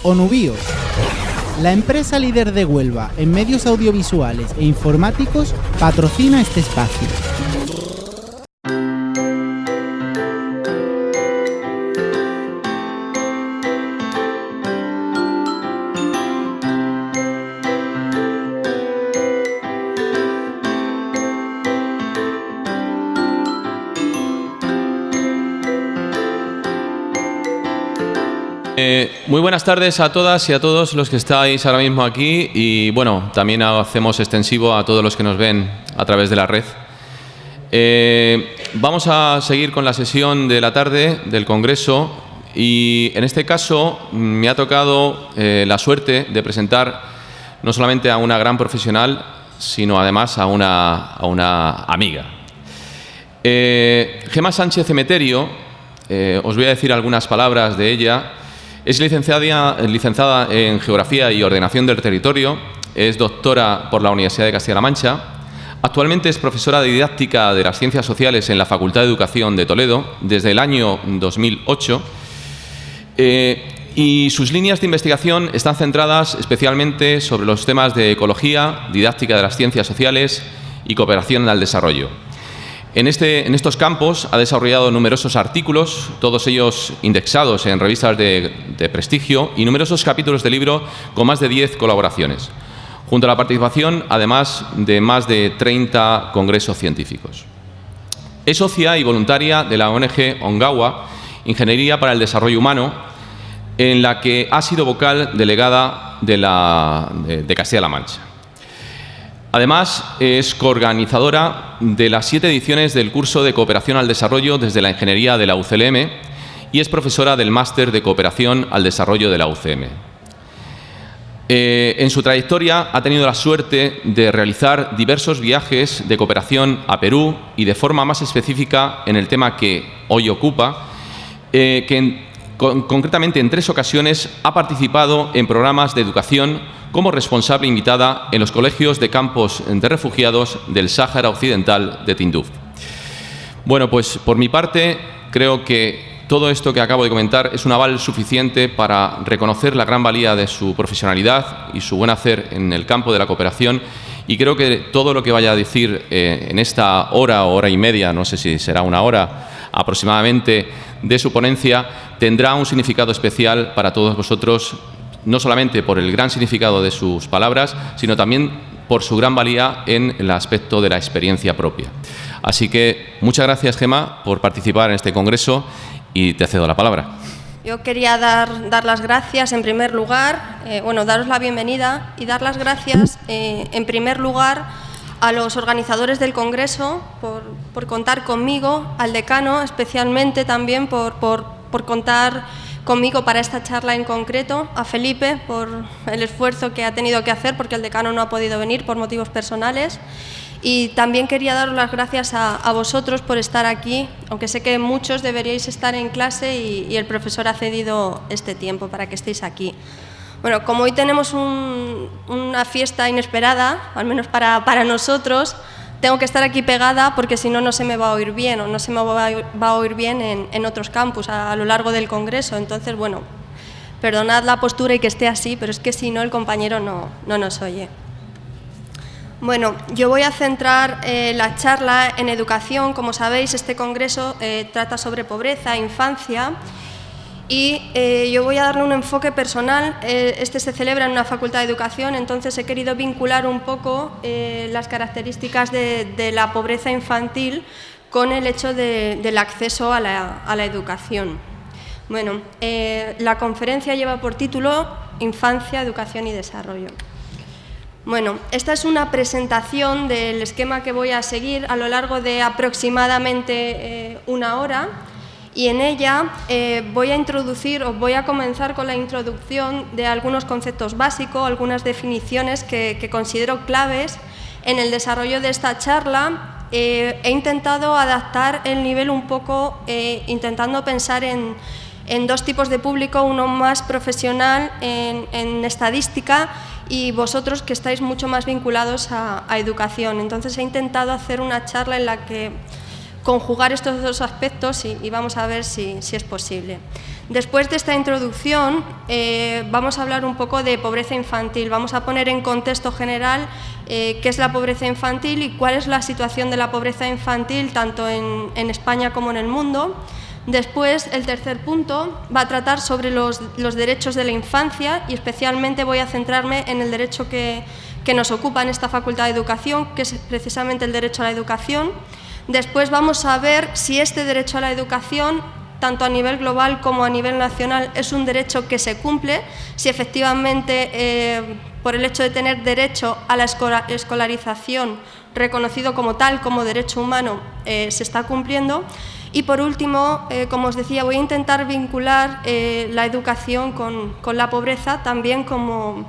Onubio, la empresa líder de Huelva en medios audiovisuales e informáticos, patrocina este espacio. Muy buenas tardes a todas y a todos los que estáis ahora mismo aquí y bueno, también hacemos extensivo a todos los que nos ven a través de la red. Vamos a seguir con la sesión de la tarde del Congreso y en este caso me ha tocado la suerte de presentar no solamente a una gran profesional, sino además a una amiga. Gemma Sánchez Emeterio, os voy a decir algunas palabras de ella. Es licenciada en Geografía y Ordenación del Territorio, es doctora por la Universidad de Castilla-La Mancha, actualmente es profesora de Didáctica de las Ciencias Sociales en la Facultad de Educación de Toledo desde el año 2008 y sus líneas de investigación están centradas especialmente sobre los temas de ecología, didáctica de las ciencias sociales y cooperación al desarrollo. En estos campos ha desarrollado numerosos artículos, todos ellos indexados en revistas de prestigio y numerosos capítulos de libro con más de 10 colaboraciones, junto a la participación, además, de más de 30 congresos científicos. Es socia y voluntaria de la ONG Ongawa, Ingeniería para el Desarrollo Humano, en la que ha sido vocal delegada de Castilla-La Mancha. Además, es coorganizadora de las 7 ediciones del curso de Cooperación al Desarrollo desde la Ingeniería de la UCLM y es profesora del Máster de Cooperación al Desarrollo de la UCM. En su trayectoria ha tenido la suerte de realizar diversos viajes de cooperación a Perú y de forma más específica en el tema que hoy ocupa, concretamente en 3 ocasiones ha participado en programas de educación como responsable invitada en los colegios de campos de refugiados del Sáhara Occidental de Tinduf. Bueno, pues por mi parte creo que todo esto que acabo de comentar es un aval suficiente para reconocer la gran valía de su profesionalidad y su buen hacer en el campo de la cooperación y creo que todo lo que vaya a decir en esta hora o hora y media, no sé si será una hora aproximadamente, de su ponencia, tendrá un significado especial para todos vosotros, no solamente por el gran significado de sus palabras, sino también por su gran valía en el aspecto de la experiencia propia. Así que muchas gracias, Gemma, por participar en este congreso y te cedo la palabra. Yo quería dar las gracias en primer lugar, daros la bienvenida y dar las gracias en primer lugar a los organizadores del Congreso por contar conmigo, al decano especialmente también por contar conmigo para esta charla en concreto, a Felipe por el esfuerzo que ha tenido que hacer porque el decano no ha podido venir por motivos personales y también quería daros las gracias a vosotros por estar aquí, aunque sé que muchos deberíais estar en clase y el profesor ha cedido este tiempo para que estéis aquí. Bueno, como hoy tenemos una fiesta inesperada, al menos para nosotros, tengo que estar aquí pegada porque si no, no se me va a oír bien o no se me va a oír bien en otros campus a lo largo del Congreso. Entonces, bueno, perdonad la postura y que esté así, pero es que si no, el compañero no nos oye. Bueno, yo voy a centrar la charla en educación. Como sabéis, este Congreso trata sobre pobreza e infancia y yo voy a darle un enfoque personal. Este se celebra en una facultad de educación, entonces he querido vincular un poco las características de la pobreza infantil con el hecho del acceso a la educación. Bueno, la conferencia lleva por título Infancia, Educación y Desarrollo. Bueno, esta es una presentación del esquema que voy a seguir a lo largo de aproximadamente una hora. Y en ella voy a comenzar con la introducción de algunos conceptos básicos, algunas definiciones que considero claves en el desarrollo de esta charla. He intentado adaptar el nivel un poco, intentando pensar en 2 tipos de público, uno más profesional en estadística y vosotros que estáis mucho más vinculados a educación. Entonces he intentado hacer una charla en la que conjugar estos 2 aspectos y vamos a ver si es posible. Después de esta introducción, vamos a hablar un poco de pobreza infantil. Vamos a poner en contexto general qué es la pobreza infantil y cuál es la situación de la pobreza infantil tanto en España como en el mundo. Después, el tercer punto va a tratar sobre los derechos de la infancia y especialmente voy a centrarme en el derecho que nos ocupa en esta Facultad de Educación, que es precisamente el derecho a la educación. Después vamos a ver si este derecho a la educación, tanto a nivel global como a nivel nacional, es un derecho que se cumple, si efectivamente por el hecho de tener derecho a la escolarización reconocido como tal, como derecho humano, se está cumpliendo. Y por último, como os decía, voy a intentar vincular la educación con la pobreza también como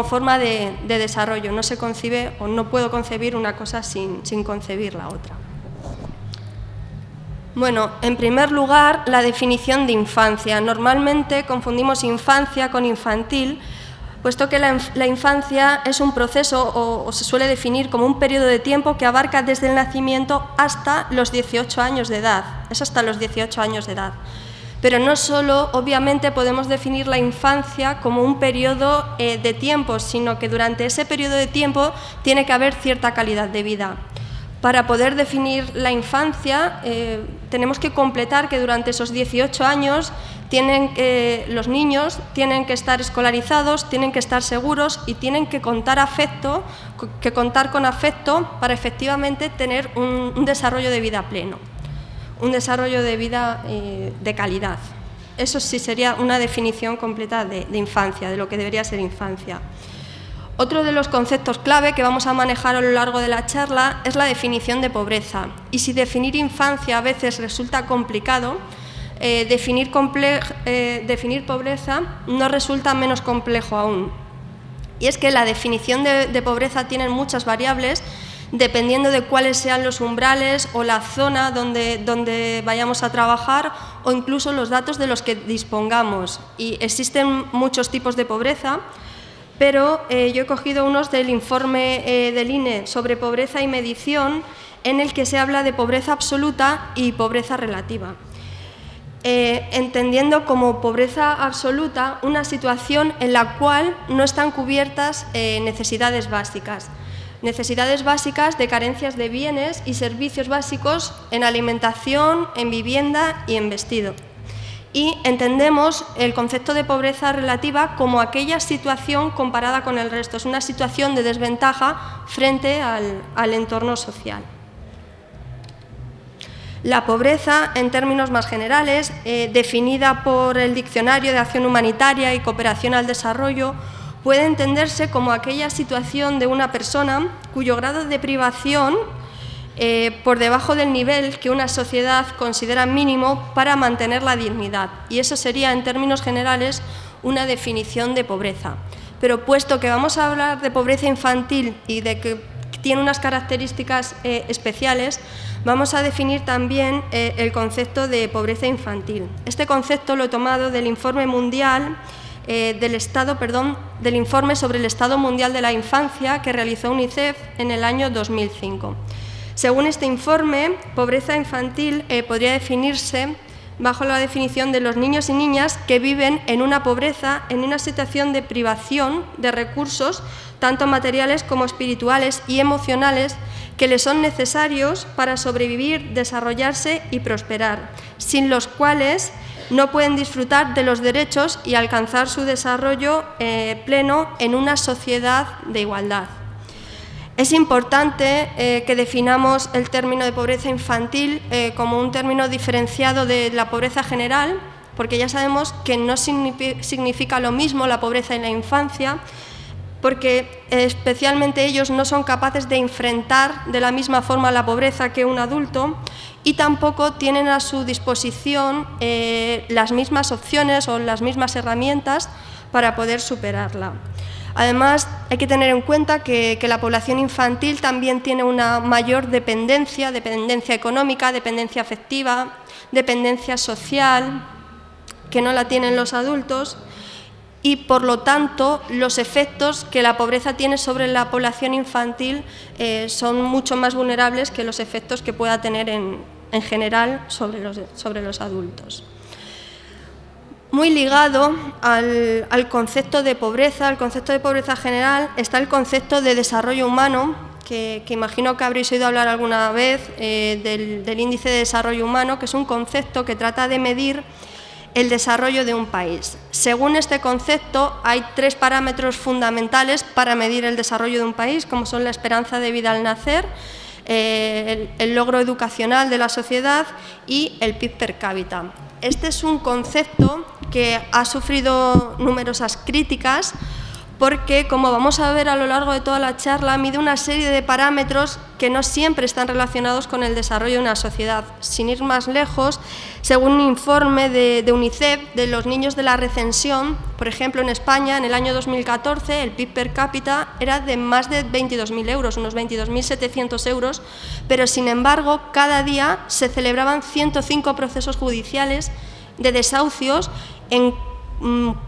forma de desarrollo. No se concibe o no puedo concebir una cosa sin concebir la otra. Bueno, en primer lugar, la definición de infancia. Normalmente confundimos infancia con infantil, puesto que la infancia es un proceso o se suele definir como un periodo de tiempo que abarca desde el nacimiento hasta los 18 años de edad. Es hasta los 18 años de edad. Pero no solo, obviamente, podemos definir la infancia como un periodo de tiempo, sino que durante ese periodo de tiempo tiene que haber cierta calidad de vida. Para poder definir la infancia, tenemos que completar que durante esos 18 años los niños tienen que estar escolarizados, tienen que estar seguros y tienen que contar con afecto para efectivamente tener un desarrollo de vida pleno, un desarrollo de vida de calidad. Eso sí sería una definición completa de infancia, de lo que debería ser infancia. Otro de los conceptos clave que vamos a manejar a lo largo de la charla es la definición de pobreza. Y si definir infancia a veces resulta complicado, definir pobreza no resulta menos complejo aún. Y es que la definición de pobreza tiene muchas variables, dependiendo de cuáles sean los umbrales o la zona donde vayamos a trabajar o incluso los datos de los que dispongamos. Y existen muchos tipos de pobreza, pero yo he cogido unos del informe del INE sobre pobreza y medición, en el que se habla de pobreza absoluta y pobreza relativa. Entendiendo como pobreza absoluta una situación en la cual no están cubiertas necesidades básicas de carencias de bienes y servicios básicos en alimentación, en vivienda y en vestido. Y entendemos el concepto de pobreza relativa como aquella situación comparada con el resto. Es una situación de desventaja frente al entorno social. La pobreza, en términos más generales, definida por el Diccionario de Acción Humanitaria y Cooperación al Desarrollo, puede entenderse como aquella situación de una persona cuyo grado de privación por debajo del nivel que una sociedad considera mínimo para mantener la dignidad. Y eso sería, en términos generales, una definición de pobreza. Pero puesto que vamos a hablar de pobreza infantil y de que tiene unas características especiales, vamos a definir también el concepto de pobreza infantil. Este concepto lo he tomado del informe mundial del informe sobre el Estado Mundial de la Infancia que realizó UNICEF en el año 2005. Según este informe, pobreza infantil podría definirse bajo la definición de los niños y niñas que viven en una pobreza, en una situación de privación de recursos, tanto materiales como espirituales y emocionales, que les son necesarios para sobrevivir, desarrollarse y prosperar, sin los cuales no pueden disfrutar de los derechos y alcanzar su desarrollo pleno en una sociedad de igualdad. Es importante que definamos el término de pobreza infantil como un término diferenciado de la pobreza general, porque ya sabemos que no significa lo mismo la pobreza en la infancia, porque especialmente ellos no son capaces de enfrentar de la misma forma la pobreza que un adulto y tampoco tienen a su disposición las mismas opciones o las mismas herramientas para poder superarla. Además, hay que tener en cuenta que la población infantil también tiene una mayor dependencia económica, dependencia afectiva, dependencia social, que no la tienen los adultos, y por lo tanto los efectos que la pobreza tiene sobre la población infantil son mucho más vulnerables que los efectos que pueda tener en general sobre los adultos. Muy ligado al concepto de pobreza, al concepto de pobreza general, está el concepto de desarrollo humano, que imagino que habréis oído hablar alguna vez del índice de desarrollo humano, que es un concepto que trata de medir el desarrollo de un país. Según este concepto, hay 3 parámetros fundamentales para medir el desarrollo de un país, como son la esperanza de vida al nacer, el logro educacional de la sociedad y el PIB per cápita. Este es un concepto que ha sufrido numerosas críticas porque, como vamos a ver a lo largo de toda la charla, mide una serie de parámetros que no siempre están relacionados con el desarrollo de una sociedad. Sin ir más lejos, según un informe de UNICEF de los niños de la recensión, por ejemplo, en España, en el año 2014, el PIB per cápita era de más de 22.000 euros, unos 22.700 euros, pero sin embargo, cada día se celebraban 105 procesos judiciales de desahucios en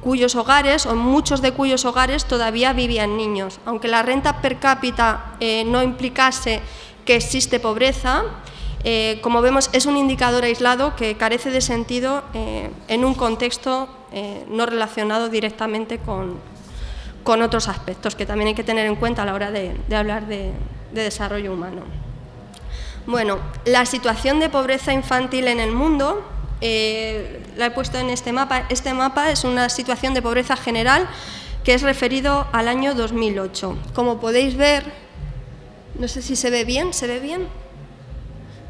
cuyos hogares, o muchos de cuyos hogares, todavía vivían niños. Aunque la renta per cápita no implicase que existe pobreza, como vemos, es un indicador aislado que carece de sentido en un contexto no relacionado directamente con otros aspectos que también hay que tener en cuenta a la hora de hablar de desarrollo humano. Bueno, la situación de pobreza infantil en el mundo la he puesto en este mapa. Este mapa es una situación de pobreza general que es referido al año 2008. Como podéis ver, no sé si se ve bien, ¿se ve bien?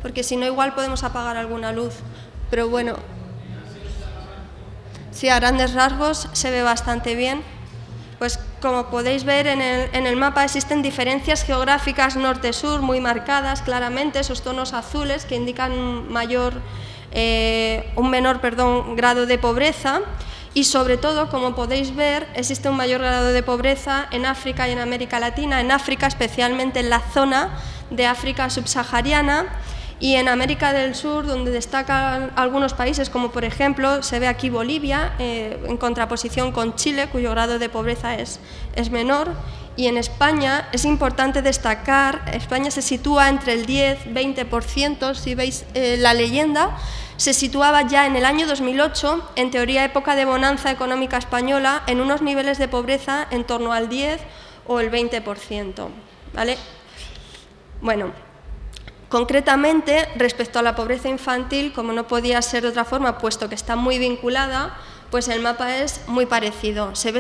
Porque si no, igual podemos apagar alguna luz. Pero bueno, sí, a grandes rasgos se ve bastante bien. Pues como podéis ver en el mapa existen diferencias geográficas norte-sur muy marcadas claramente, esos tonos azules que indican un menor grado de pobreza y sobre todo, como podéis ver, existe un mayor grado de pobreza en África y en América Latina, en África especialmente en la zona de África subsahariana y en América del Sur, donde destacan algunos países como por ejemplo se ve aquí Bolivia en contraposición con Chile, cuyo grado de pobreza es menor. Y en España es importante destacar, España se sitúa entre el 10-20%, si veis la leyenda, se situaba ya en el año 2008, en teoría época de bonanza económica española, en unos niveles de pobreza en torno al 10 o el 20%. ¿Vale? Bueno, concretamente, respecto a la pobreza infantil, como no podía ser de otra forma, puesto que está muy vinculada, pues el mapa es muy parecido. Se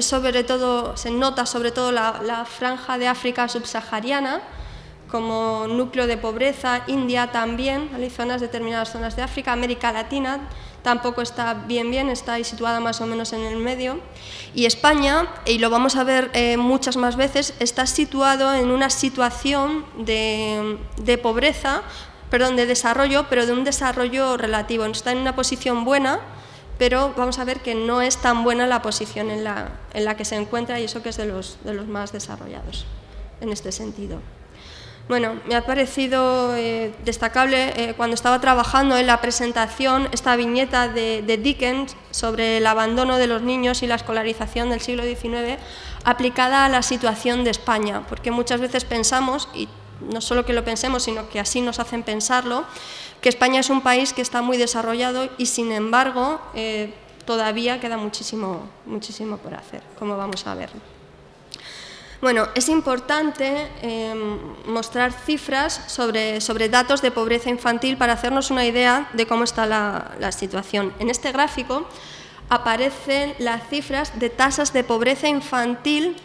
nota sobre todo la franja de África subsahariana como núcleo de pobreza, India también, hay determinadas zonas de África, América Latina tampoco está bien, está ahí situada más o menos en el medio. Y España, y lo vamos a ver muchas más veces, está situado en una situación de pobreza, de desarrollo, pero de un desarrollo relativo. Está en una posición buena, pero vamos a ver que no es tan buena la posición en la que se encuentra y eso que es de los más desarrollados en este sentido. Bueno, me ha parecido destacable cuando estaba trabajando en la presentación esta viñeta de Dickens sobre el abandono de los niños y la escolarización del siglo XIX aplicada a la situación de España, porque muchas veces pensamos, y no solo que lo pensemos, sino que así nos hacen pensarlo, que España es un país que está muy desarrollado y, sin embargo, todavía queda muchísimo por hacer, como vamos a ver. Bueno, es importante mostrar cifras sobre datos de pobreza infantil para hacernos una idea de cómo está la situación. En este gráfico aparecen las cifras de tasas de pobreza infantil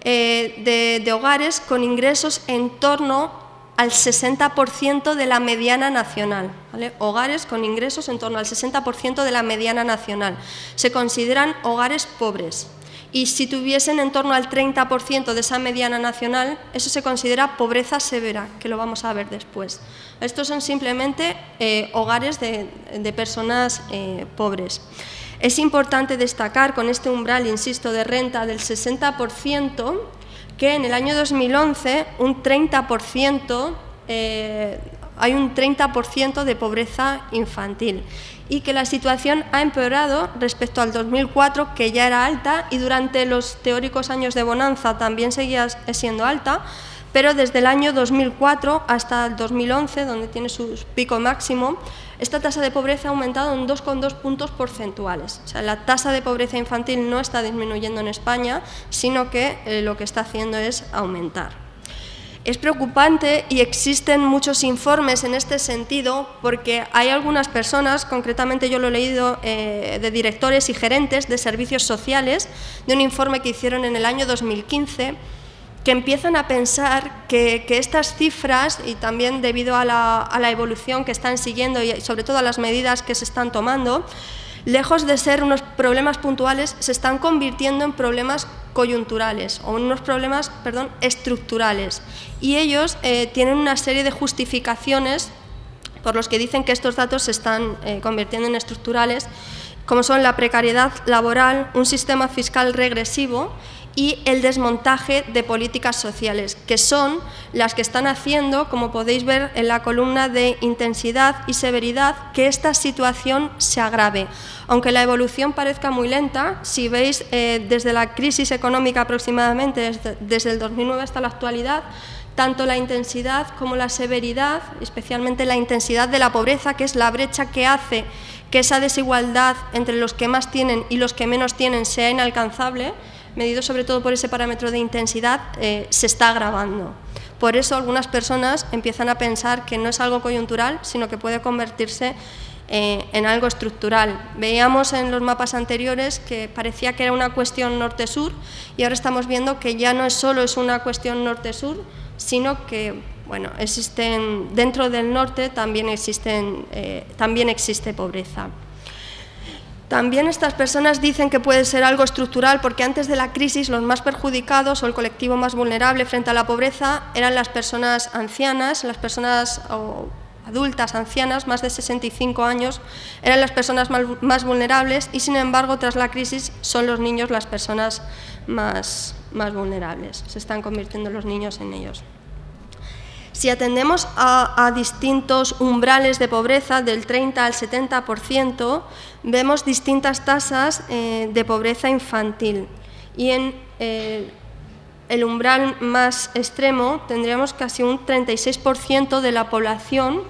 de hogares con ingresos en torno al 60% de la mediana nacional, ¿vale? Hogares con ingresos en torno al 60% de la mediana nacional. Se consideran hogares pobres y si tuviesen en torno al 30% de esa mediana nacional, eso se considera pobreza severa, que lo vamos a ver después. Estos son simplemente hogares de personas pobres. Es importante destacar con este umbral, insisto, de renta del 60%, que en el año 2011 hay un 30% de pobreza infantil y que la situación ha empeorado respecto al 2004, que ya era alta, y durante los teóricos años de bonanza también seguía siendo alta, pero desde el año 2004 hasta el 2011, donde tiene su pico máximo, esta tasa de pobreza ha aumentado en 2,2 puntos porcentuales. O sea, la tasa de pobreza infantil no está disminuyendo en España, sino que lo que está haciendo es aumentar. Es preocupante y existen muchos informes en este sentido porque hay algunas personas, concretamente yo lo he leído de directores y gerentes de servicios sociales, de un informe que hicieron en el año 2015, que empiezan a pensar que estas cifras, y también debido a la evolución que están siguiendo y sobre todo a las medidas que se están tomando, lejos de ser unos problemas puntuales, se están convirtiendo en problemas coyunturales o en unos problemas, estructurales. Y ellos tienen una serie de justificaciones por los que dicen que estos datos se están convirtiendo en estructurales, como son la precariedad laboral, un sistema fiscal regresivo y el desmontaje de políticas sociales, que son las que están haciendo, como podéis ver en la columna de intensidad y severidad, que esta situación se agrave. Aunque la evolución parezca muy lenta, si veis desde la crisis económica aproximadamente, desde el 2009 hasta la actualidad, tanto la intensidad como la severidad, especialmente la intensidad de la pobreza, que es la brecha que hace que esa desigualdad entre los que más tienen y los que menos tienen sea inalcanzable, medido sobre todo por ese parámetro de intensidad, se está agravando. Por eso algunas personas empiezan a pensar que no es algo coyuntural, sino que puede convertirse en algo estructural. Veíamos en los mapas anteriores que parecía que era una cuestión norte-sur y ahora estamos viendo que ya no solo es una cuestión norte-sur, sino que existen dentro del norte también existe pobreza. También estas personas dicen que puede ser algo estructural porque antes de la crisis los más perjudicados o el colectivo más vulnerable frente a la pobreza eran las personas ancianas, las personas adultas ancianas, más de 65 años, eran las personas más vulnerables y sin embargo tras la crisis son los niños las personas más vulnerables, se están convirtiendo los niños en ellos. Si atendemos a distintos umbrales de pobreza, del 30 al 70%, vemos distintas tasas de pobreza infantil. Y en el umbral más extremo tendríamos casi un 36% de la población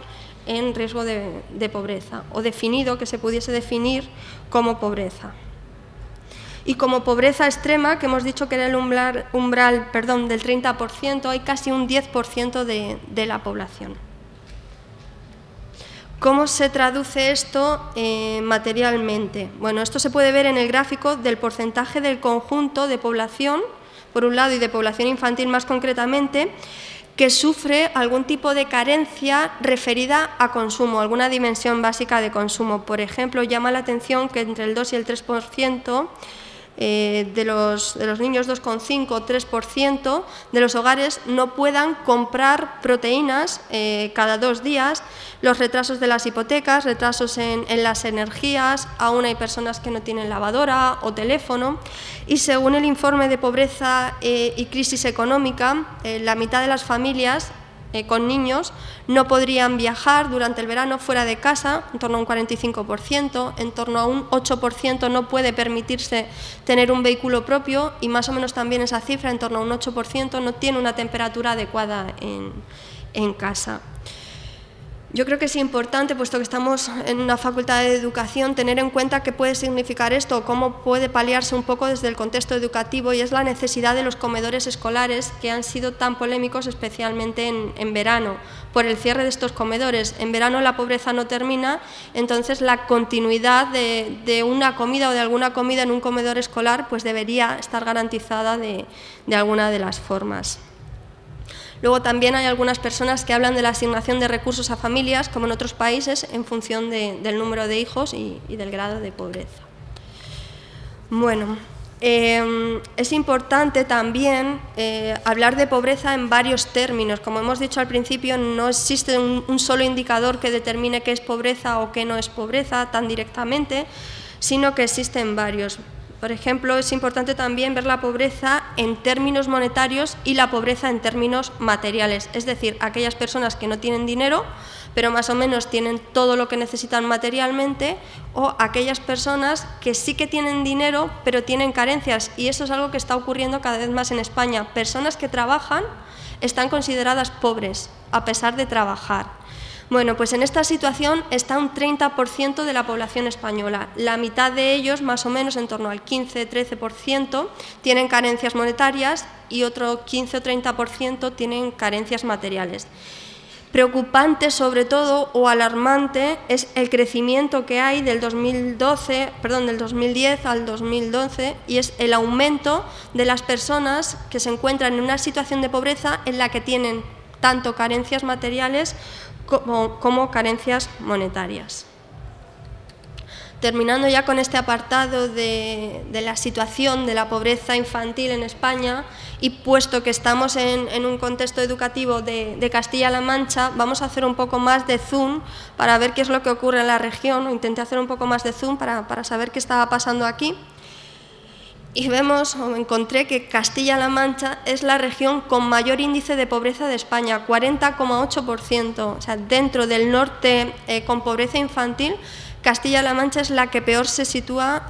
en riesgo de pobreza, o definido, que se pudiese definir como pobreza. Y como pobreza extrema, que hemos dicho que era el umbral del 30%, hay casi un 10% de la población. ¿Cómo se traduce esto materialmente? Bueno, esto se puede ver en el gráfico del porcentaje del conjunto de población, por un lado, y de población infantil más concretamente, que sufre algún tipo de carencia referida a consumo, alguna dimensión básica de consumo. Por ejemplo, llama la atención que entre el 2 y el 3% de los niños, 2,5 o 3% de los hogares no puedan comprar proteínas cada 2 días, los retrasos de las hipotecas, retrasos en las energías, aún hay personas que no tienen lavadora o teléfono, y según el informe de pobreza y crisis económica, la mitad de las familias con niños no podrían viajar durante el verano fuera de casa, en torno a un 45%, en torno a un 8% no puede permitirse tener un vehículo propio y más o menos también esa cifra, en torno a un 8%, no tiene una temperatura adecuada en casa. Yo creo que es importante, puesto que estamos en una facultad de educación, tener en cuenta qué puede significar esto o cómo puede paliarse un poco desde el contexto educativo, y es la necesidad de los comedores escolares, que han sido tan polémicos especialmente en verano, por el cierre de estos comedores. En verano la pobreza no termina, entonces la continuidad de una comida o de alguna comida en un comedor escolar pues debería estar garantizada de alguna de las formas. Luego también hay algunas personas que hablan de la asignación de recursos a familias, como en otros países, en función del número de hijos y del grado de pobreza. Bueno, es importante también hablar de pobreza en varios términos. Como hemos dicho al principio, no existe un solo indicador que determine qué es pobreza o qué no es pobreza tan directamente, sino que existen varios. Por ejemplo, es importante también ver la pobreza en términos monetarios y la pobreza en términos materiales, es decir, aquellas personas que no tienen dinero, pero más o menos tienen todo lo que necesitan materialmente, o aquellas personas que sí que tienen dinero, pero tienen carencias, y eso es algo que está ocurriendo cada vez más en España. Personas que trabajan están consideradas pobres, a pesar de trabajar. Bueno, pues en esta situación está un 30% de la población española. La mitad de ellos, más o menos, en torno al 15-13%, tienen carencias monetarias y otro 15 o 30% tienen carencias materiales. Preocupante, sobre todo, o alarmante, es el crecimiento que hay del 2010 al 2012 y es el aumento de las personas que se encuentran en una situación de pobreza en la que tienen tanto carencias materiales como carencias monetarias. Terminando ya con este apartado de la situación de la pobreza infantil en España y puesto que estamos en un contexto educativo de Castilla-La Mancha, vamos a hacer un poco más de zoom para ver qué es lo que ocurre en la región. Intenté hacer un poco más de zoom para saber qué estaba pasando aquí. Y encontré que Castilla-La Mancha es la región con mayor índice de pobreza de España, 40,8%. O sea, dentro del norte con pobreza infantil, Castilla-La Mancha es la que peor se sitúa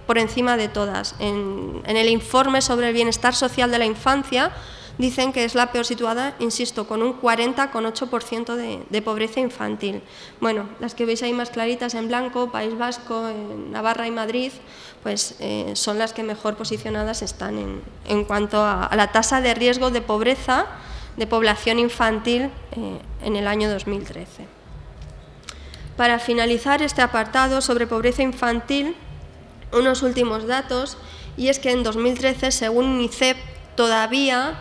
por encima de todas. En el informe sobre el bienestar social de la infancia dicen que es la peor situada, insisto, con un 40,8% de pobreza infantil. Bueno, las que veis ahí más claritas en blanco, País Vasco, Navarra y Madrid, pues son las que mejor posicionadas están en cuanto a la tasa de riesgo de pobreza de población infantil en el año 2013. Para finalizar este apartado sobre pobreza infantil, unos últimos datos, y es que en 2013, según UNICEF, todavía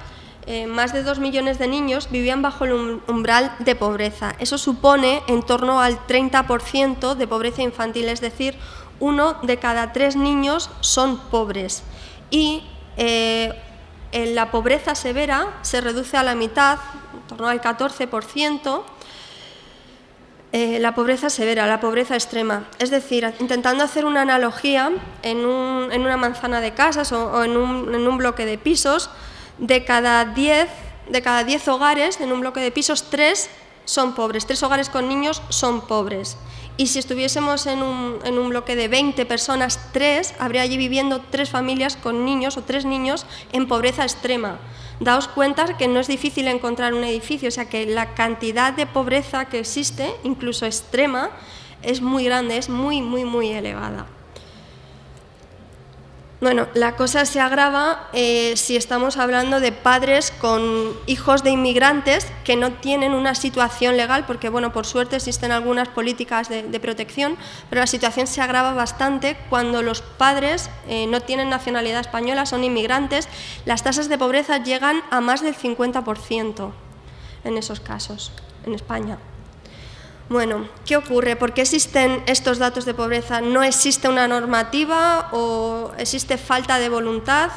más de 2 millones de niños vivían bajo el umbral de pobreza. Eso supone en torno al 30% de pobreza infantil, es decir, 1 de cada 3 niños son pobres. Y la pobreza severa se reduce a la mitad, en torno al 14%, la pobreza severa, la pobreza extrema. Es decir, intentando hacer una analogía, en una manzana de casas o en un bloque de pisos, de cada 10 hogares en un bloque de pisos, 3 son pobres, 3 hogares con niños son pobres. Y si estuviésemos en un bloque de 20 personas, 3, habría allí viviendo 3 familias con niños o 3 niños en pobreza extrema. Daos cuenta que no es difícil encontrar un edificio, o sea que la cantidad de pobreza que existe, incluso extrema, es muy grande, es muy, muy, muy elevada. Bueno, la cosa se agrava si estamos hablando de padres con hijos de inmigrantes que no tienen una situación legal, porque bueno, por suerte existen algunas políticas de protección, pero la situación se agrava bastante cuando los padres no tienen nacionalidad española, son inmigrantes. Las tasas de pobreza llegan a más del 50% en esos casos, en España. Bueno, ¿qué ocurre? ¿Por qué existen estos datos de pobreza? ¿No existe una normativa o existe falta de voluntad?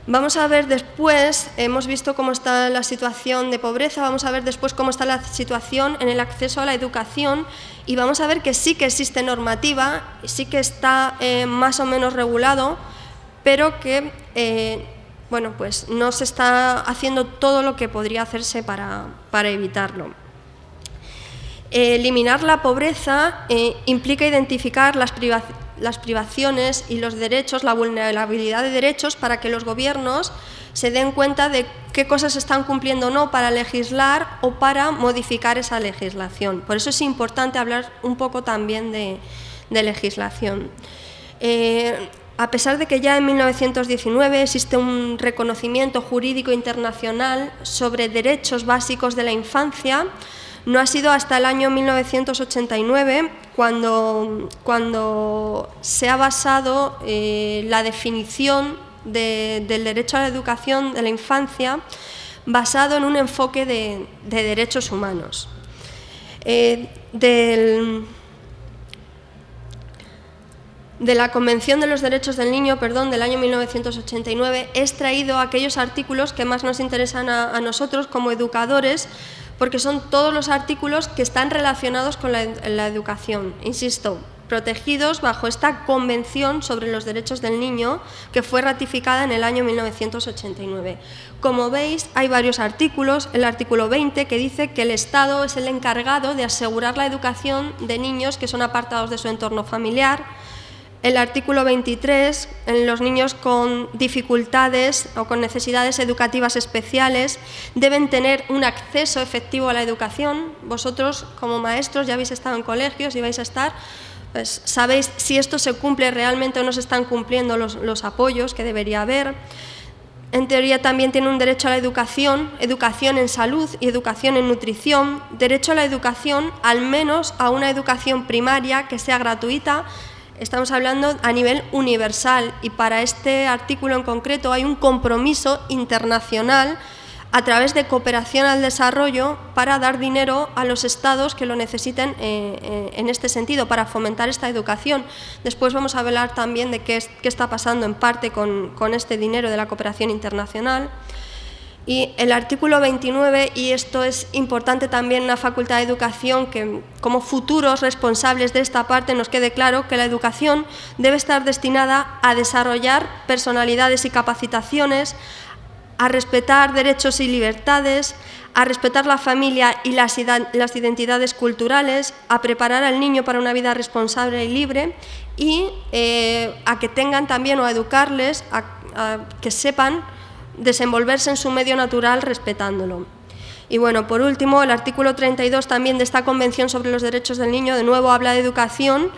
Vamos a ver después, hemos visto cómo está la situación de pobreza, vamos a ver después cómo está la situación en el acceso a la educación y vamos a ver que sí que existe normativa, sí que está más o menos regulado, pero que bueno, pues no se está haciendo todo lo que podría hacerse para evitarlo. Eliminar la pobreza implica identificar las privaciones y los derechos, la vulnerabilidad de derechos para que los gobiernos se den cuenta de qué cosas están cumpliendo o no para legislar o para modificar esa legislación. Por eso es importante hablar un poco también de legislación. A pesar de que ya en 1919 existe un reconocimiento jurídico internacional sobre derechos básicos de la infancia, no ha sido hasta el año 1989 cuando se ha basado la definición del derecho a la educación de la infancia basado en un enfoque de derechos humanos. De la Convención de los Derechos del Niño, del año 1989, he extraído aquellos artículos que más nos interesan a nosotros como educadores, porque son todos los artículos que están relacionados con la educación, insisto, protegidos bajo esta Convención sobre los Derechos del Niño que fue ratificada en el año 1989. Como veis, hay varios artículos. El artículo 20 que dice que el Estado es el encargado de asegurar la educación de niños que son apartados de su entorno familiar. El artículo 23, en los niños con dificultades o con necesidades educativas especiales deben tener un acceso efectivo a la educación. Vosotros, como maestros, ya habéis estado en colegios y vais a estar, pues sabéis si esto se cumple realmente o no se están cumpliendo los apoyos que debería haber. En teoría también tiene un derecho a la educación, educación en salud y educación en nutrición, derecho a la educación, al menos a una educación primaria que sea gratuita. Estamos hablando a nivel universal y para este artículo en concreto hay un compromiso internacional a través de cooperación al desarrollo para dar dinero a los estados que lo necesiten en este sentido, para fomentar esta educación. Después vamos a hablar también de qué está pasando en parte con este dinero de la cooperación internacional. Y el artículo 29, y esto es importante también en la Facultad de Educación, que como futuros responsables de esta parte nos quede claro que la educación debe estar destinada a desarrollar personalidades y capacitaciones, a respetar derechos y libertades, a respetar la familia y las identidades culturales, a preparar al niño para una vida responsable y libre y a que tengan también o a educarles a que sepan desenvolverse en su medio natural respetándolo. Y bueno, por último, el artículo 32 también de esta Convención sobre los Derechos del Niño, de nuevo habla de educación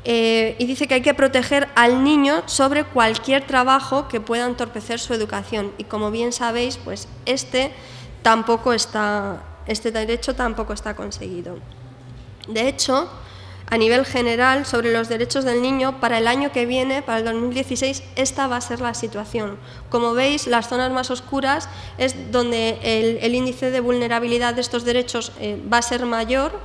y dice que hay que proteger al niño sobre cualquier trabajo que pueda entorpecer su educación. Y como bien sabéis, pues este derecho tampoco está conseguido. De hecho, a nivel general, sobre los derechos del niño, para el año que viene, para el 2016, esta va a ser la situación. Como veis, las zonas más oscuras es donde el índice de vulnerabilidad de estos derechos va a ser mayor.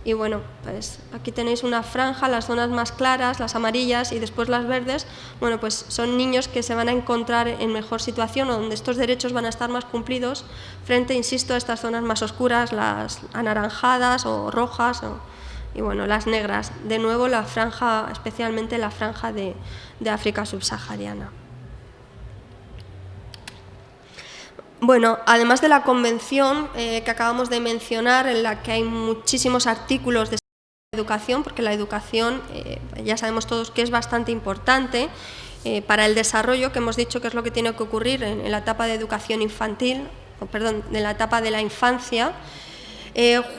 Y bueno, pues aquí tenéis una franja, las zonas más claras, las amarillas y después las verdes, bueno, pues son niños que se van a encontrar en mejor situación o donde estos derechos van a estar más cumplidos frente, insisto, a estas zonas más oscuras, las anaranjadas o rojas y bueno, las negras. De nuevo la franja, especialmente la franja de África subsahariana. Bueno, además de la convención que acabamos de mencionar, en la que hay muchísimos artículos de educación, porque la educación ya sabemos todos que es bastante importante para el desarrollo, que hemos dicho que es lo que tiene que ocurrir en la etapa de educación infantil, en la etapa de la infancia.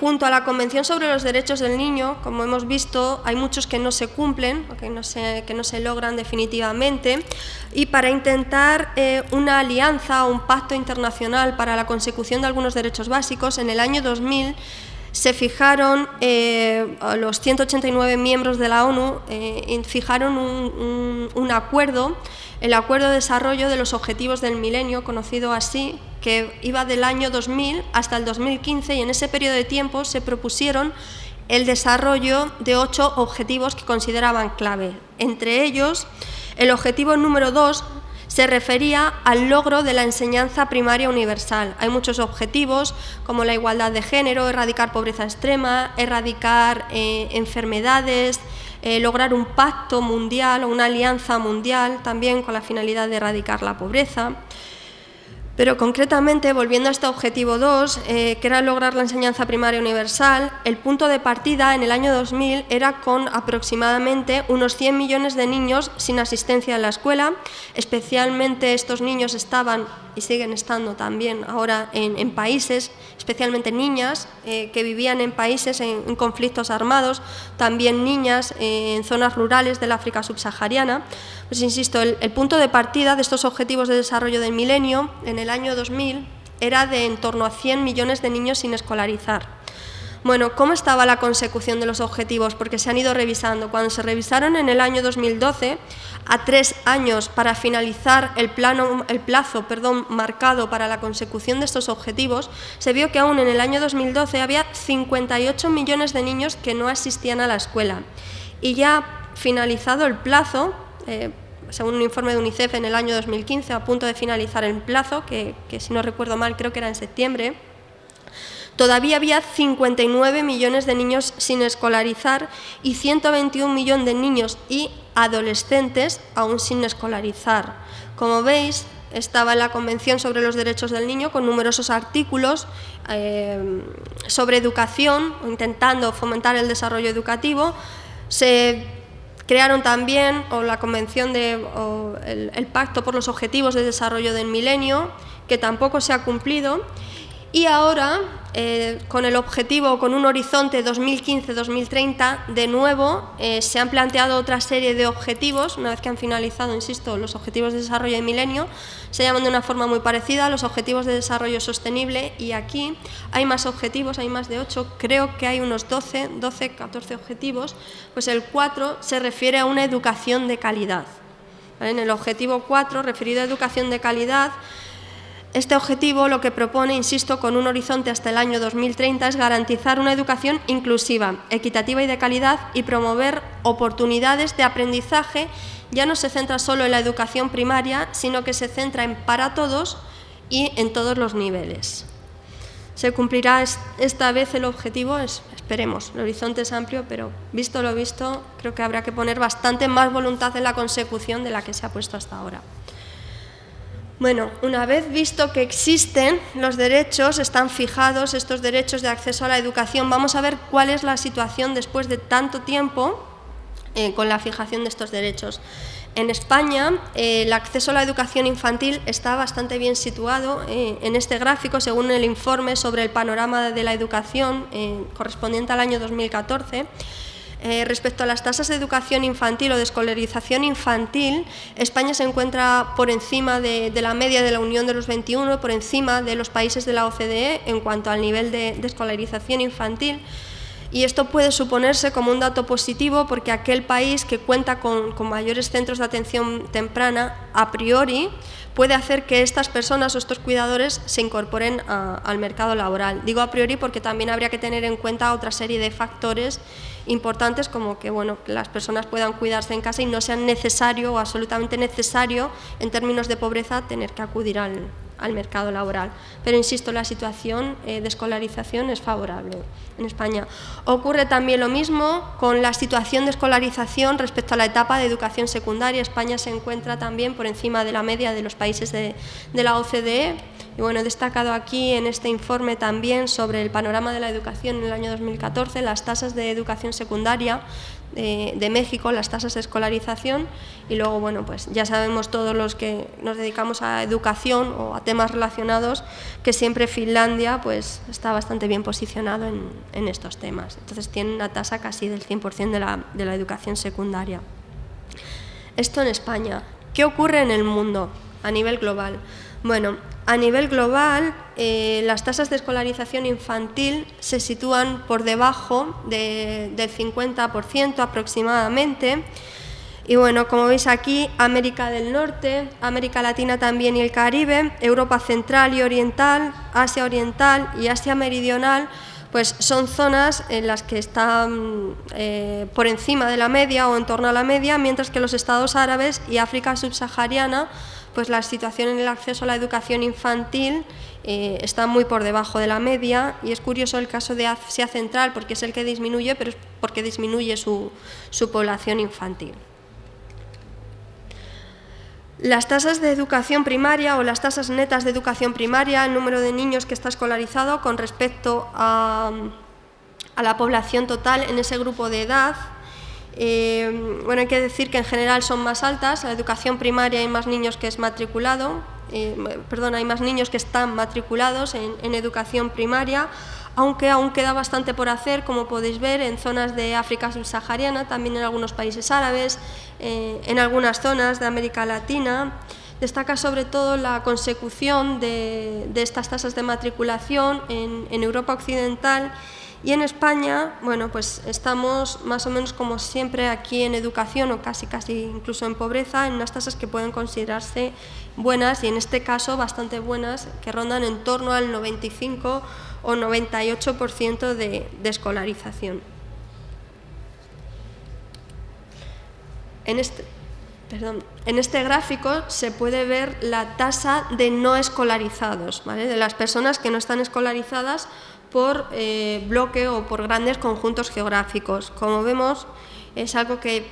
Junto a la Convención sobre los Derechos del Niño, como hemos visto, hay muchos que no se cumplen, que no se logran definitivamente, y para intentar una alianza o un pacto internacional para la consecución de algunos derechos básicos, en el año 2000 se fijaron, los 189 miembros de la ONU fijaron un acuerdo, el Acuerdo de Desarrollo de los Objetivos del Milenio, conocido así, que iba del año 2000 hasta el 2015, y en ese periodo de tiempo se propusieron el desarrollo de 8 objetivos que consideraban clave. Entre ellos, el objetivo número 2 se refería al logro de la enseñanza primaria universal. Hay muchos objetivos, como la igualdad de género, erradicar pobreza extrema, erradicar enfermedades, lograr un pacto mundial o una alianza mundial también con la finalidad de erradicar la pobreza. Pero concretamente, volviendo a este objetivo 2, que era lograr la enseñanza primaria universal, el punto de partida en el año 2000 era con aproximadamente unos 100 millones de niños sin asistencia en la escuela. Especialmente estos niños estaban y siguen estando también ahora en países, especialmente niñas que vivían en países en conflictos armados, también niñas en zonas rurales del África subsahariana. Pues insisto, el punto de partida de estos objetivos de desarrollo del milenio en el año 2000 era de en torno a 100 millones de niños sin escolarizar. Bueno, ¿cómo estaba la consecución de los objetivos? Porque se han ido revisando. Cuando se revisaron en el año 2012, a 3 años para finalizar el plazo marcado para la consecución de estos objetivos, se vio que aún en el año 2012 había 58 millones de niños que no asistían a la escuela. Y ya finalizado el plazo, según un informe de UNICEF en el año 2015, a punto de finalizar el plazo, que si no recuerdo mal creo que era en septiembre, todavía había 59 millones de niños sin escolarizar y 121 millones de niños y adolescentes aún sin escolarizar. Como veis, estaba en la Convención sobre los Derechos del Niño con numerosos artículos sobre educación, intentando fomentar el desarrollo educativo. Se Crearon también la Convención el Pacto por los Objetivos de Desarrollo del Milenio, que tampoco se ha cumplido, y ahora, con el objetivo, con un horizonte 2015-2030, de nuevo se han planteado otra serie de objetivos, una vez que han finalizado, insisto, los Objetivos de Desarrollo del Milenio, se llaman de una forma muy parecida a los Objetivos de Desarrollo Sostenible, y aquí hay más objetivos, hay más de 8, creo que hay unos 12, 14 objetivos, pues el 4 se refiere a una educación de calidad. ¿Vale? En el objetivo 4, referido a educación de calidad, este objetivo lo que propone, insisto, con un horizonte hasta el año 2030, es garantizar una educación inclusiva, equitativa y de calidad y promover oportunidades de aprendizaje. Ya no se centra solo en la educación primaria, sino que se centra en para todos y en todos los niveles. ¿Se cumplirá esta vez el objetivo? Esperemos. El horizonte es amplio, pero visto lo visto, creo que habrá que poner bastante más voluntad en la consecución de la que se ha puesto hasta ahora. Bueno, una vez visto que existen los derechos, están fijados estos derechos de acceso a la educación, vamos a ver cuál es la situación después de tanto tiempo con la fijación de estos derechos. En España, el acceso a la educación infantil está bastante bien situado en este gráfico, según el informe sobre el panorama de la educación correspondiente al año 2014. Respecto a las tasas de educación infantil o de escolarización infantil, España se encuentra por encima de la media de la Unión de los 21, por encima de los países de la OCDE en cuanto al nivel de escolarización infantil. Y esto puede suponerse como un dato positivo porque aquel país que cuenta con mayores centros de atención temprana, a priori, puede hacer que estas personas o estos cuidadores se incorporen al mercado laboral. Digo a priori porque también habría que tener en cuenta otra serie de factores importantes, como que las personas puedan cuidarse en casa y no sea necesario o absolutamente necesario, en términos de pobreza, tener que acudir al mercado laboral. Pero insisto, la situación de escolarización es favorable en España. Ocurre también lo mismo con la situación de escolarización respecto a la etapa de educación secundaria. España se encuentra también por encima de la media de los países de la OCDE. Y bueno, he destacado aquí en este informe también sobre el panorama de la educación en el año 2014, las tasas de educación secundaria de México, las tasas de escolarización, y luego, bueno, pues ya sabemos todos los que nos dedicamos a educación o a temas relacionados que siempre Finlandia pues está bastante bien posicionado en estos temas. Entonces tiene una tasa casi del 100% de la educación secundaria. Esto en España. ¿Qué ocurre en el mundo a nivel global? Bueno, a nivel global, las tasas de escolarización infantil se sitúan por debajo del 50% aproximadamente. Y bueno, como veis aquí, América del Norte, América Latina también y el Caribe, Europa Central y Oriental, Asia Oriental y Asia Meridional, pues son zonas en las que están por encima de la media o en torno a la media, mientras que los estados árabes y África subsahariana, pues la situación en el acceso a la educación infantil está muy por debajo de la media, y es curioso el caso de Asia Central porque es el que disminuye, pero es porque disminuye su población infantil. Las tasas de educación primaria o las tasas netas de educación primaria, el número de niños que está escolarizado con respecto a la población total en ese grupo de edad. Bueno, hay que decir que en general son más altas. En la educación primaria hay más niños que hay más niños que están matriculados en educación primaria, aunque aún queda bastante por hacer, como podéis ver, en zonas de África subsahariana, también en algunos países árabes, en algunas zonas de América Latina. Destaca sobre todo la consecución de estas tasas de matriculación en Europa Occidental. Y en España, bueno, pues estamos más o menos como siempre aquí en educación, o casi incluso en pobreza, en unas tasas que pueden considerarse buenas, y en este caso bastante buenas, que rondan en torno al 95 o 98% de escolarización. En este gráfico se puede ver la tasa de no escolarizados, ¿vale? De las personas que no están escolarizadas por bloque o por grandes conjuntos geográficos. Como vemos, es algo que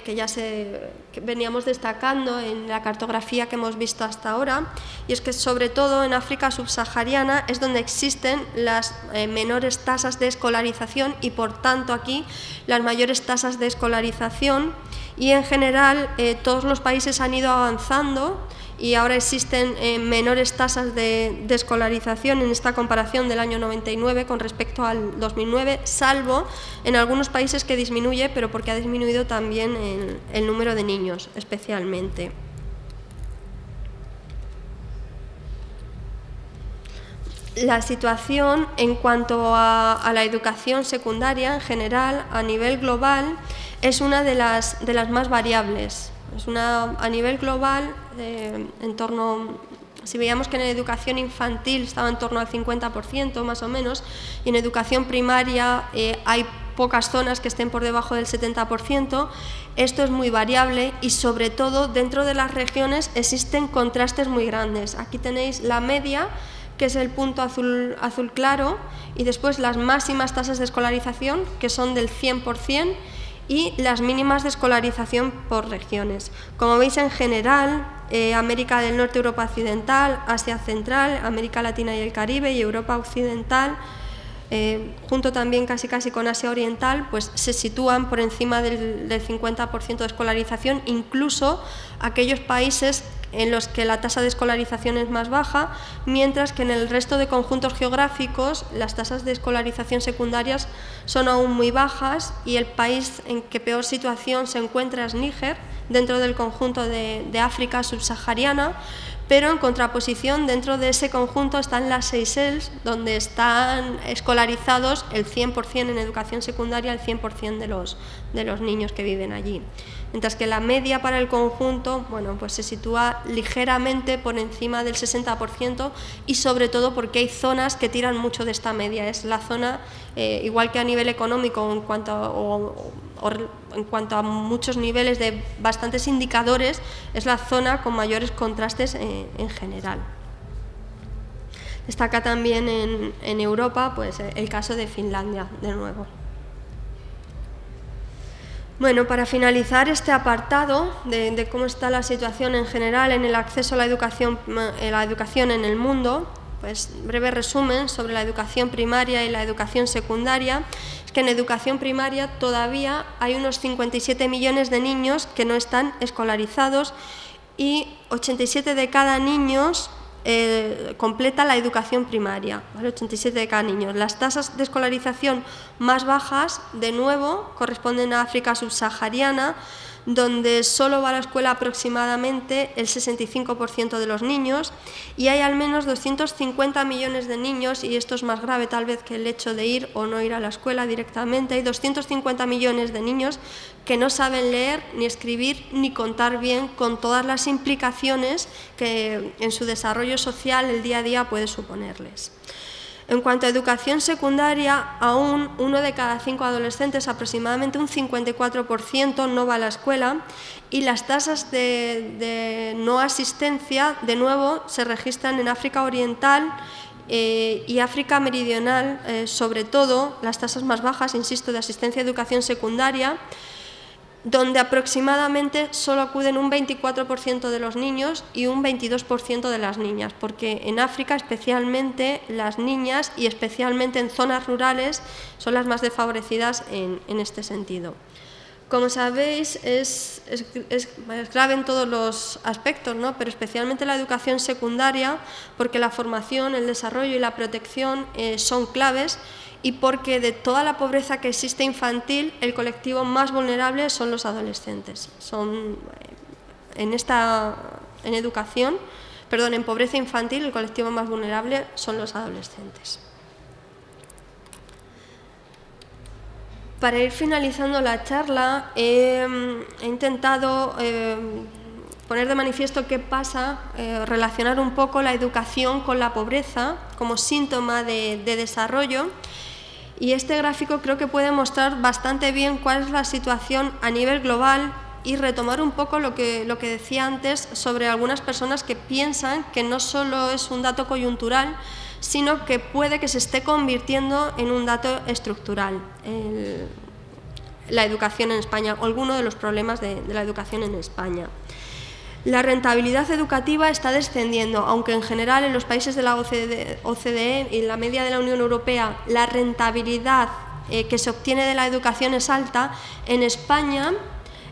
veníamos destacando en la cartografía que hemos visto hasta ahora, y es que sobre todo en África subsahariana es donde existen las menores tasas de escolarización y por tanto aquí las mayores tasas de escolarización, y en general todos los países han ido avanzando y ahora existen menores tasas de escolarización en esta comparación del año 99 con respecto al 2009, salvo en algunos países que disminuye, pero porque ha disminuido también el número de niños especialmente. La situación en cuanto a la educación secundaria en general a nivel global es una de las más variables. A nivel global, si veíamos que en educación infantil estaba en torno al 50% más o menos, y en educación primaria hay pocas zonas que estén por debajo del 70%, esto es muy variable y sobre todo dentro de las regiones existen contrastes muy grandes. Aquí tenéis la media, que es el punto azul claro, y después las máximas tasas de escolarización, que son del 100%, y las mínimas de escolarización por regiones. Como veis, en general, América del Norte, Europa Occidental, Asia Central, América Latina y el Caribe y Europa Occidental, junto también casi con Asia Oriental, pues se sitúan por encima del 50% de escolarización, incluso aquellos países en los que la tasa de escolarización es más baja, mientras que en el resto de conjuntos geográficos las tasas de escolarización secundarias son aún muy bajas, y el país en que peor situación se encuentra es Níger, dentro del conjunto de África subsahariana, pero en contraposición dentro de ese conjunto están las Seychelles, donde están escolarizados el 100% en educación secundaria, el 100% de los niños que viven allí. Mientras que la media para el conjunto, bueno, pues se sitúa ligeramente por encima del 60%, y sobre todo porque hay zonas que tiran mucho de esta media. Es la zona, igual que a nivel económico, en cuanto a muchos niveles de bastantes indicadores, es la zona con mayores contrastes en general. Destaca también en Europa pues, el caso de Finlandia, de nuevo. Bueno, para finalizar este apartado de cómo está la situación en general en el acceso a la educación en el mundo, pues breve resumen sobre la educación primaria y la educación secundaria. Es que en educación primaria todavía hay unos 57 millones de niños que no están escolarizados, y 87 de cada niños completa la educación primaria, ¿vale? 87 de cada niño. Las tasas de escolarización más bajas, de nuevo, corresponden a África subsahariana, donde solo va a la escuela aproximadamente el 65% de los niños, y hay al menos 250 millones de niños, y esto es más grave tal vez que el hecho de ir o no ir a la escuela directamente. Hay 250 millones de niños que no saben leer, ni escribir, ni contar bien, con todas las implicaciones que en su desarrollo social el día a día puede suponerles. En cuanto a educación secundaria, aún 1 de cada 5 adolescentes, aproximadamente un 54%, no va a la escuela, y las tasas de no asistencia, de nuevo, se registran en África Oriental y África Meridional, sobre todo las tasas más bajas, insisto, de asistencia a educación secundaria, donde aproximadamente solo acuden un 24% de los niños y un 22% de las niñas, porque en África especialmente las niñas, y especialmente en zonas rurales, son las más desfavorecidas en este sentido. Como sabéis, es grave en todos los aspectos, ¿no? Pero especialmente la educación secundaria, porque la formación, el desarrollo y la protección son claves, y porque de toda la pobreza que existe infantil, el colectivo más vulnerable son los adolescentes. En pobreza infantil, el colectivo más vulnerable son los adolescentes. Para ir finalizando la charla, he intentado poner de manifiesto qué pasa, relacionar un poco la educación con la pobreza como síntoma de desarrollo. Y este gráfico creo que puede mostrar bastante bien cuál es la situación a nivel global, y retomar un poco lo que decía antes sobre algunas personas que piensan que no solo es un dato coyuntural, sino que puede que se esté convirtiendo en un dato estructural, la educación en España, o alguno de los problemas de la educación en España. La rentabilidad educativa está descendiendo, aunque en general en los países de la OCDE y en la media de la Unión Europea la rentabilidad que se obtiene de la educación es alta. En España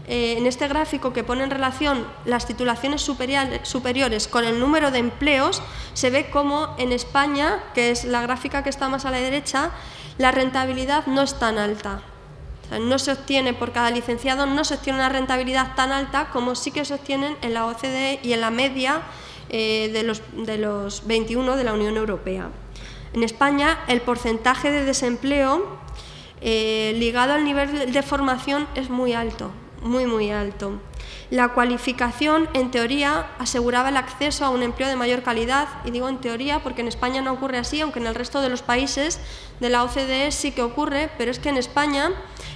en este gráfico que pone en relación las titulaciones superiores con el número de empleos, se ve como en España, que es la gráfica que está más a la derecha, la rentabilidad no es tan alta. O sea, no se obtiene por cada licenciado, no se obtiene una rentabilidad tan alta como sí que se obtienen en la OCDE y en la media de los 21 de la Unión Europea. En España, el porcentaje de desempleo ligado al nivel de formación es muy alto, muy alto. La cualificación, en teoría, aseguraba el acceso a un empleo de mayor calidad, y digo en teoría porque en España no ocurre así, aunque en el resto de los países de la OCDE sí que ocurre, pero es que en España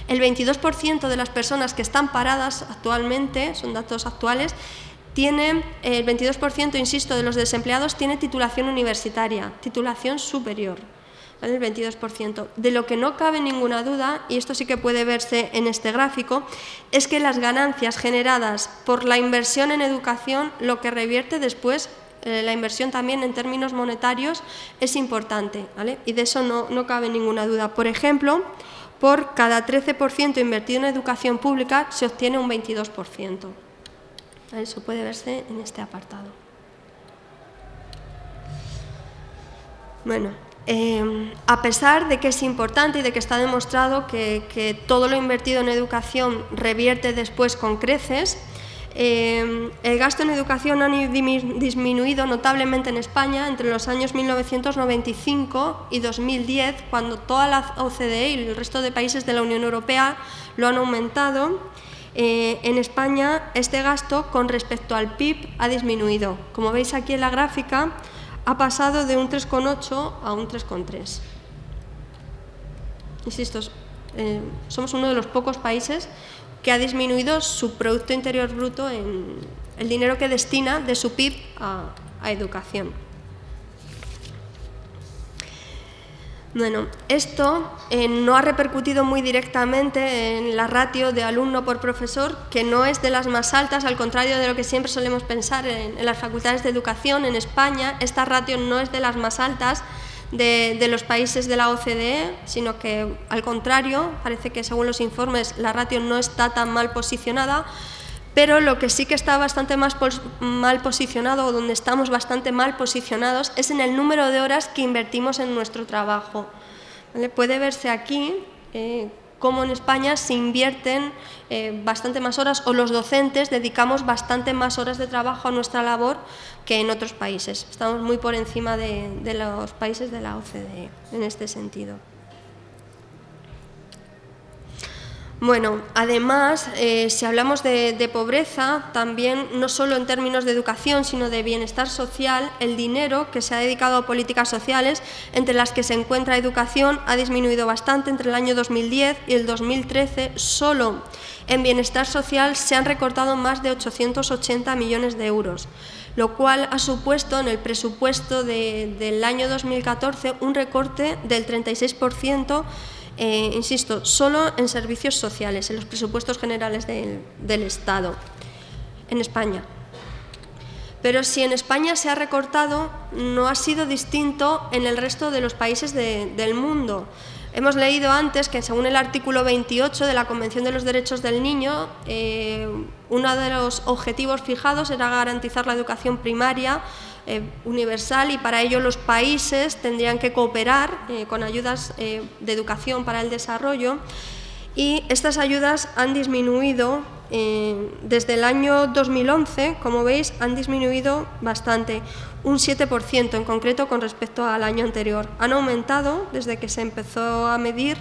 el 22% de las personas que están paradas actualmente, son datos actuales, tiene el 22%, insisto, de los desempleados tiene titulación universitaria, titulación superior. ¿Vale? El 22%. De lo que no cabe ninguna duda, y esto sí que puede verse en este gráfico, es que las ganancias generadas por la inversión en educación, lo que revierte después, la inversión también en términos monetarios, es importante, ¿vale? Y de eso no cabe ninguna duda. Por ejemplo, por cada 13% invertido en educación pública se obtiene un 22%. ¿Vale? Eso puede verse en este apartado. Bueno. A pesar de que es importante y de que está demostrado que todo lo invertido en educación revierte después con creces, el gasto en educación ha disminuido notablemente en España entre los años 1995 y 2010, cuando toda la OCDE y el resto de países de la Unión Europea lo han aumentado. En España este gasto con respecto al PIB ha disminuido. Como veis aquí en la gráfica, ha pasado de un 3,8 a un 3,3. Insisto, somos uno de los pocos países que ha disminuido su Producto Interior Bruto en el dinero que destina de su PIB a educación. Bueno, esto no ha repercutido muy directamente en la ratio de alumno por profesor, que no es de las más altas, al contrario de lo que siempre solemos pensar en las facultades de educación. En España esta ratio no es de las más altas de los países de la OCDE, sino que al contrario, parece que según los informes la ratio no está tan mal posicionada, pero lo que sí que está bastante más mal posicionado, o donde estamos bastante mal posicionados, es en el número de horas que invertimos en nuestro trabajo. ¿Vale? Puede verse aquí cómo en España se invierten bastante más horas, o los docentes dedicamos bastante más horas de trabajo a nuestra labor que en otros países. Estamos muy por encima de los países de la OCDE en este sentido. Bueno, además, si hablamos de pobreza, también no solo en términos de educación, sino de bienestar social, el dinero que se ha dedicado a políticas sociales, entre las que se encuentra educación, ha disminuido bastante entre el año 2010 y el 2013. Solo en bienestar social se han recortado más de 880 millones de euros, lo cual ha supuesto en el presupuesto del año 2014 un recorte del 36%, insisto, solo en servicios sociales, en los presupuestos generales del Estado, en España. Pero si en España se ha recortado, no ha sido distinto en el resto de los países del mundo. Hemos leído antes que, según el artículo 28 de la Convención de los Derechos del Niño, uno de los objetivos fijados era garantizar la educación primaria universal, y para ello los países tendrían que cooperar con ayudas de educación para el desarrollo, y estas ayudas han disminuido desde el año 2011, como veis, han disminuido bastante, un 7% en concreto con respecto al año anterior. Han aumentado desde que se empezó a medir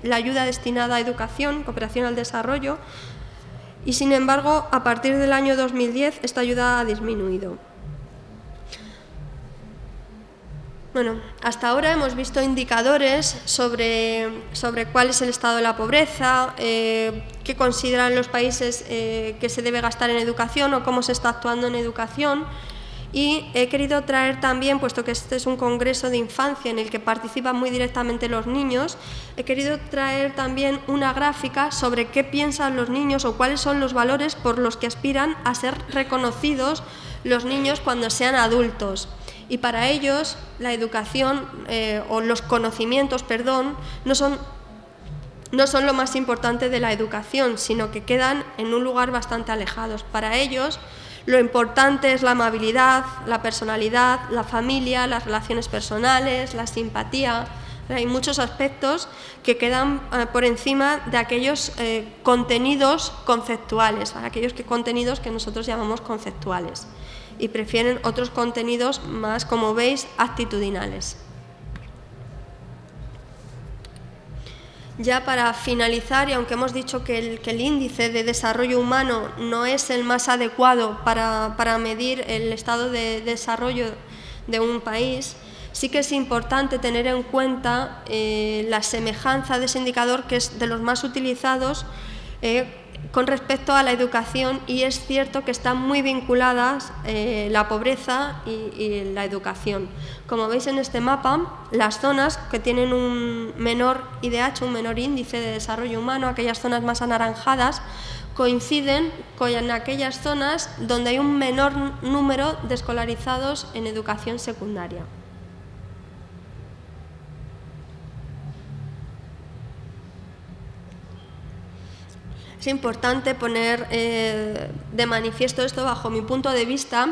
la ayuda destinada a educación, cooperación al desarrollo, y sin embargo, a partir del año 2010 esta ayuda ha disminuido. Bueno, hasta ahora hemos visto indicadores sobre cuál es el estado de la pobreza, qué consideran los países que se debe gastar en educación o cómo se está actuando en educación. Y he querido traer también, puesto que este es un congreso de infancia en el que participan muy directamente los niños, he querido traer también una gráfica sobre qué piensan los niños o cuáles son los valores por los que aspiran a ser reconocidos los niños cuando sean adultos. Y para ellos la educación o los conocimientos, no son no son lo más importante de la educación, sino que quedan en un lugar bastante alejados. Para ellos, lo importante es la amabilidad, la personalidad, la familia, las relaciones personales, la simpatía. Hay muchos aspectos que quedan por encima de aquellos contenidos conceptuales, aquellos contenidos que nosotros llamamos conceptuales, y prefieren otros contenidos más, como veis, actitudinales. Ya para finalizar, y aunque hemos dicho que el índice de desarrollo humano no es el más adecuado para medir el estado de desarrollo de un país, sí que es importante tener en cuenta la semejanza de ese indicador, que es de los más utilizados con respecto a la educación, y es cierto que están muy vinculadas la pobreza y la educación. Como veis en este mapa, las zonas que tienen un menor IDH, un menor índice de desarrollo humano, aquellas zonas más anaranjadas, coinciden con aquellas zonas donde hay un menor número de escolarizados en educación secundaria. Es importante poner de manifiesto esto bajo mi punto de vista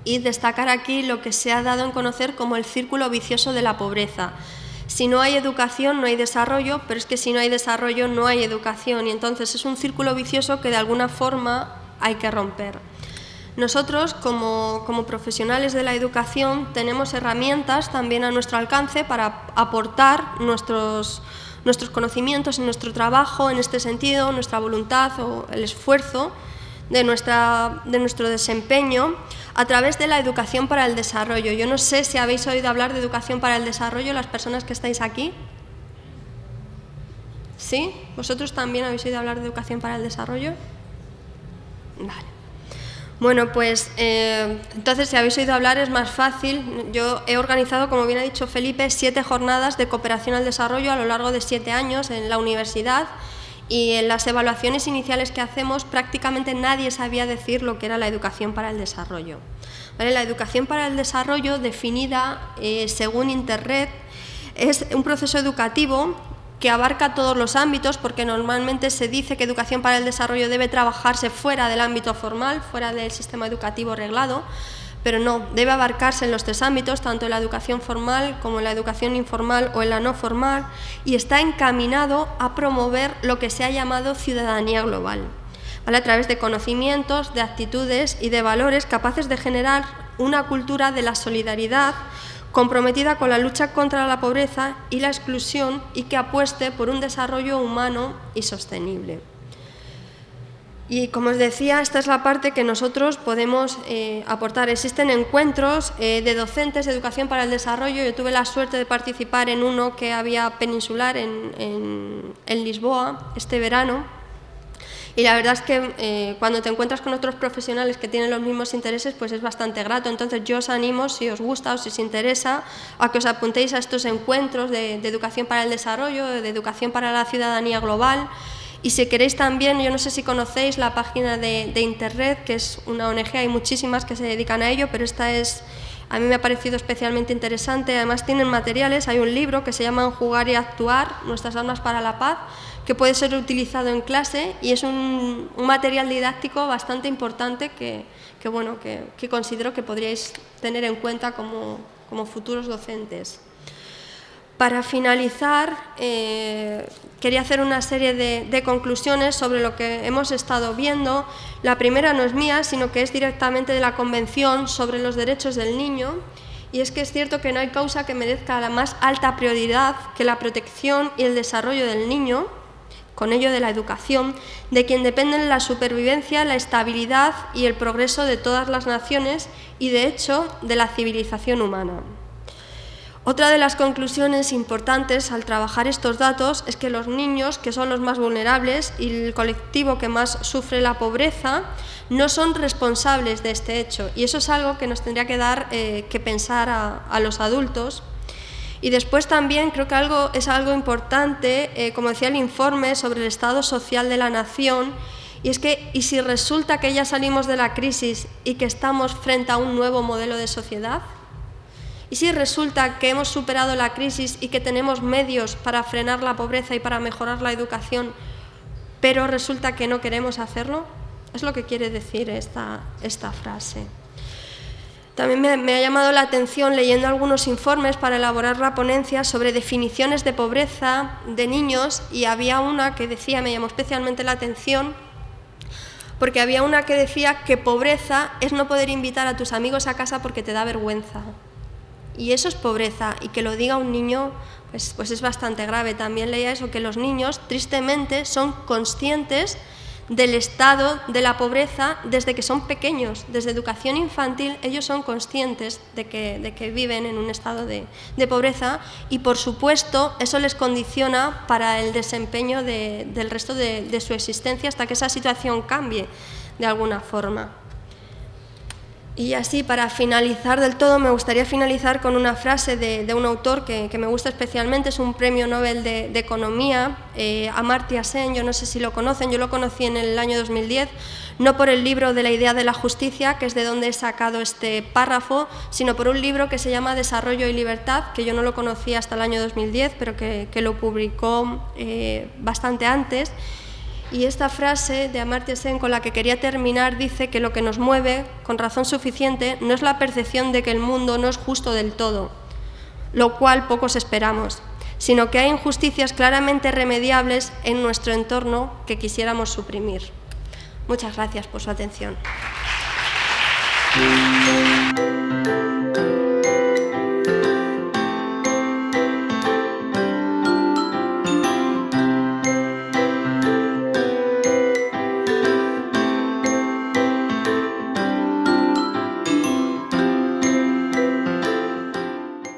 y destacar aquí lo que se ha dado en conocer como el círculo vicioso de la pobreza. Si no hay educación, no hay desarrollo, pero es que si no hay desarrollo, no hay educación, y entonces es un círculo vicioso que de alguna forma hay que romper. Nosotros, como profesionales de la educación, tenemos herramientas también a nuestro alcance para aportar nuestros conocimientos en nuestro trabajo, en este sentido, nuestra voluntad o el esfuerzo de nuestro desempeño a través de la educación para el desarrollo. Yo no sé si habéis oído hablar de educación para el desarrollo, las personas que estáis aquí. ¿Sí? ¿Vosotros también habéis oído hablar de educación para el desarrollo? Vale. Bueno, pues entonces si habéis oído hablar es más fácil. Yo he organizado, como bien ha dicho Felipe, 7 jornadas de cooperación al desarrollo a lo largo de 7 años en la universidad, y en las evaluaciones iniciales que hacemos prácticamente nadie sabía decir lo que era la educación para el desarrollo. ¿Vale? La educación para el desarrollo, definida según Internet, es un proceso educativo que abarca todos los ámbitos, porque normalmente se dice que educación para el desarrollo debe trabajarse fuera del ámbito formal, fuera del sistema educativo reglado, pero no, debe abarcarse en los 3 ámbitos, tanto en la educación formal como en la educación informal o en la no formal, y está encaminado a promover lo que se ha llamado ciudadanía global, ¿vale? A través de conocimientos, de actitudes y de valores capaces de generar una cultura de la solidaridad comprometida con la lucha contra la pobreza y la exclusión, y que apueste por un desarrollo humano y sostenible. Y como os decía, esta es la parte que nosotros podemos aportar. Existen encuentros de docentes de educación para el desarrollo. Yo tuve la suerte de participar en uno que había peninsular en Lisboa este verano. Y la verdad es que cuando te encuentras con otros profesionales que tienen los mismos intereses, pues es bastante grato. Entonces yo os animo, si os gusta o si os interesa, a que os apuntéis a estos encuentros de educación para el desarrollo, de educación para la ciudadanía global. Y si queréis también, yo no sé si conocéis la página de Internet, que es una ONG, hay muchísimas que se dedican a ello, pero esta a mí me ha parecido especialmente interesante. Además tienen materiales, hay un libro que se llama Jugar y Actuar, Nuestras armas para la paz, que puede ser utilizado en clase, y es un material didáctico bastante importante que considero que podríais tener en cuenta como futuros docentes. Para finalizar, quería hacer una serie de conclusiones sobre lo que hemos estado viendo. La primera no es mía, sino que es directamente de la Convención sobre los Derechos del Niño, y es que es cierto que no hay causa que merezca la más alta prioridad que la protección y el desarrollo del niño, con ello de la educación, de quien dependen la supervivencia, la estabilidad y el progreso de todas las naciones y, de hecho, de la civilización humana. Otra de las conclusiones importantes al trabajar estos datos es que los niños, que son los más vulnerables y el colectivo que más sufre la pobreza, no son responsables de este hecho, y eso es algo que nos tendría que dar que pensar a los adultos. Y después también creo que es algo importante, como decía el informe sobre el estado social de la nación, y es que si resulta que ya salimos de la crisis y que estamos frente a un nuevo modelo de sociedad, ¿Y si resulta que hemos superado la crisis y que tenemos medios para frenar la pobreza y para mejorar la educación, pero resulta que no queremos hacerlo? Es lo que quiere decir esta frase. También me ha llamado la atención leyendo algunos informes para elaborar la ponencia sobre definiciones de pobreza de niños, y había una que decía, me llamó especialmente la atención, porque había una que decía que pobreza es no poder invitar a tus amigos a casa porque te da vergüenza. Y eso es pobreza, y que lo diga un niño pues es bastante grave. También leía eso, que los niños tristemente son conscientes del estado de la pobreza desde que son pequeños. Desde educación infantil ellos son conscientes de que viven en un estado de pobreza, y por supuesto eso les condiciona para el desempeño del resto de su existencia hasta que esa situación cambie de alguna forma. Y así, para finalizar del todo, me gustaría finalizar con una frase de un autor que me gusta especialmente. Es un premio Nobel de Economía, Amartya Sen. Yo no sé si lo conocen, yo lo conocí en el año 2010, no por el libro de la idea de la justicia, que es de donde he sacado este párrafo, sino por un libro que se llama Desarrollo y Libertad, que yo no lo conocía hasta el año 2010, pero que lo publicó bastante antes. Y esta frase de Amartya Sen, con la que quería terminar, dice que lo que nos mueve, con razón suficiente, no es la percepción de que el mundo no es justo del todo, lo cual pocos esperamos, sino que hay injusticias claramente remediables en nuestro entorno que quisiéramos suprimir. Muchas gracias por su atención.